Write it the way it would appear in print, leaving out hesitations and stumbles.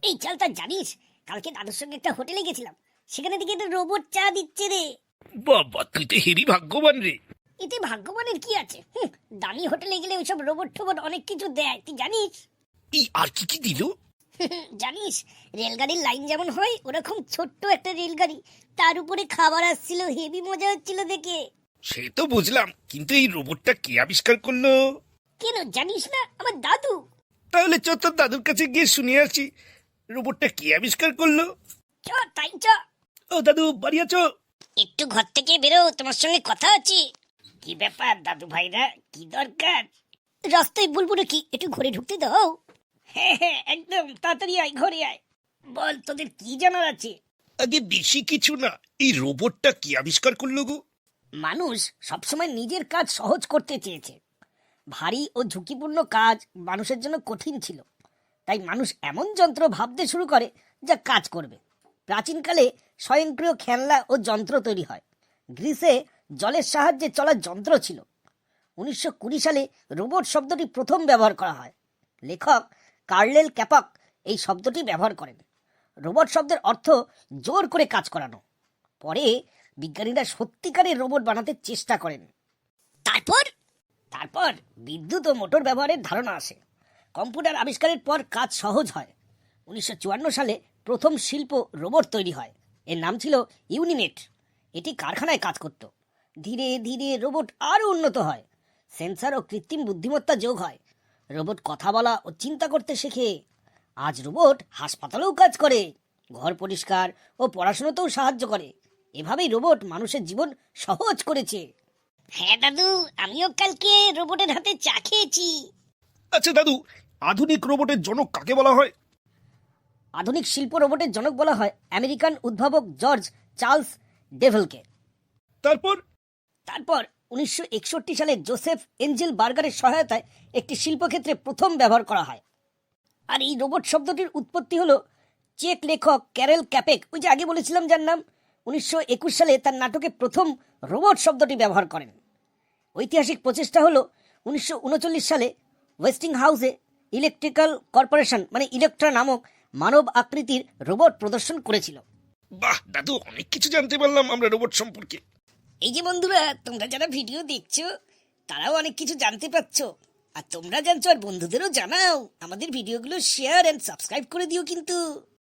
এই চালটা জানিস, কালকে দাদুর সঙ্গে একটা হোটেলে গেছিলাম, সেখানে থেকে একটা রোবট চা দিচ্ছে রে। বাবা, তুই তো হেরি ভাগ্যবান রে। এতে ভাগ্যবানের কি আছে? দামি হোটেলে গেলে ওইসব রোবট টোবট অনেক কিছু দেয়, তুই জানিস? এই আর কি কি দিল? জানিস, রেলগাড়ির লাইন যেমন হয় ওরকম ছোট্ট একটা রেলগাড়ি, তার উপরে খাবার আসছিল, হেভি মজা হচ্ছিল দেখে। সে তো বুঝলাম, কিন্তু এই রোবটটা কে আবিষ্কার করলো? কেন জানিস না? আমার দাদু। তাহলে চ তোর দাদুর কাছে গিয়ে শুনে আসি, রোবটটা কে আবিষ্কার করলো। চ তাই চ। ও দাদু, বাড়ি আছো? একটু ঘর থেকে বেরো, তোমার সঙ্গে কথা আছে। কি ব্যাপার দাদু ভাইরা, কি দরকার? রাস্তায় বলবো নাকি, একটু ঘরে ঢুকতে দাও। হ্যাঁ হ্যাঁ, একদম তাড়াতাড়ি আয়, ঘরে আয়। বল, তোদের কি জানার আছে? আগে বেশি কিছু না, এই রোবটটা কে আবিষ্কার করলো গো? মানুষ সবসময় নিজের কাজ সহজ করতে চেয়েছে। ভারী ও ঝুঁকিপূর্ণ কাজ মানুষের জন্য কঠিন ছিল, তাই মানুষ এমন যন্ত্র ভাবতে শুরু করে যা কাজ করবে। প্রাচীনকালে স্বয়ংক্রিয় খেলনা ও যন্ত্র তৈরি হয়। গ্রিসে জলের সাহায্যে চলা যন্ত্র ছিল। 1920 সালে রোবট শব্দটি প্রথম ব্যবহার করা হয়। লেখক কার্লেল ক্যাপক এই শব্দটি ব্যবহার করেন। রোবট শব্দের অর্থ জোর করে কাজ করানো। পরে বিজ্ঞানীরা সত্যিকারের রোবট বানাতে চেষ্টা করেন। তারপর তারপর বিদ্যুৎ ও মোটর ব্যবহারের ধারণা আসে। কম্পিউটার আবিষ্কারের পর কাজ সহজ হয়। 1954 সালে প্রথম শিল্প রোবট তৈরি হয়। এর নাম ছিল ইউনিনেট। এটি কারখানায় কাজ করত। ধীরে ধীরে রোবট আরও উন্নত হয়। সেন্সর ও কৃত্রিম বুদ্ধিমত্তা যোগ হয়। রোবট কথা বলা ও চিন্তা করতে শেখে। আজ রোবট হাসপাতালেও কাজ করে, ঘর পরিষ্কার ও পড়াশোনাতেও সাহায্য করে। এভাবেই রোবট মানুষের জীবন সহজ করেছে। হ্যাঁ দাদু, আমিও কালকে রোবটের হাতে চা খেয়েছি। আচ্ছা দাদু, আধুনিক রোবটের জনক কাকে বলা হয়? আধুনিক শিল্প রোবটের জনক বলা হয় আমেরিকান উদ্ভাবক জর্জ চার্লস ডেভেলকে। তারপর? তারপর 1961 সালে জোসেফ এঞ্জেল বার্গারের সহায়তায় একটি শিল্পক্ষেত্রে প্রথম ব্যবহার করা হয়। আর এই রোবট শব্দটির উৎপত্তি হলো চেক লেখক ক্যারেল ক্যাপেক, ওই যে আগে বলেছিলাম যার নাম, 1921 সালে তার নাটকে প্রথম রোবট শব্দটি ব্যবহার করেন। ঐতিহাসিক প্রচেষ্টা হলো 1939 সালে ওয়েস্টিং হাউসে ইলেকট্রিক্যাল কর্পোরেশন মানে ইলেকট্রা নামক মানব আকৃতির রোবট প্রদর্শন করেছিল। বাহ দাদু, অনেক কিছু জানতে পারলাম আমরা রোবট সম্পর্কে। এই যে বন্ধুরা, তোমরা যারা ভিডিও দেখছো তারাও অনেক কিছু জানতে পারছো, আর তোমরা জানছো আর বন্ধুদেরও জানাও। আমাদের ভিডিওগুলো শেয়ার এন্ড সাবস্ক্রাইব করে দিও কিন্তু।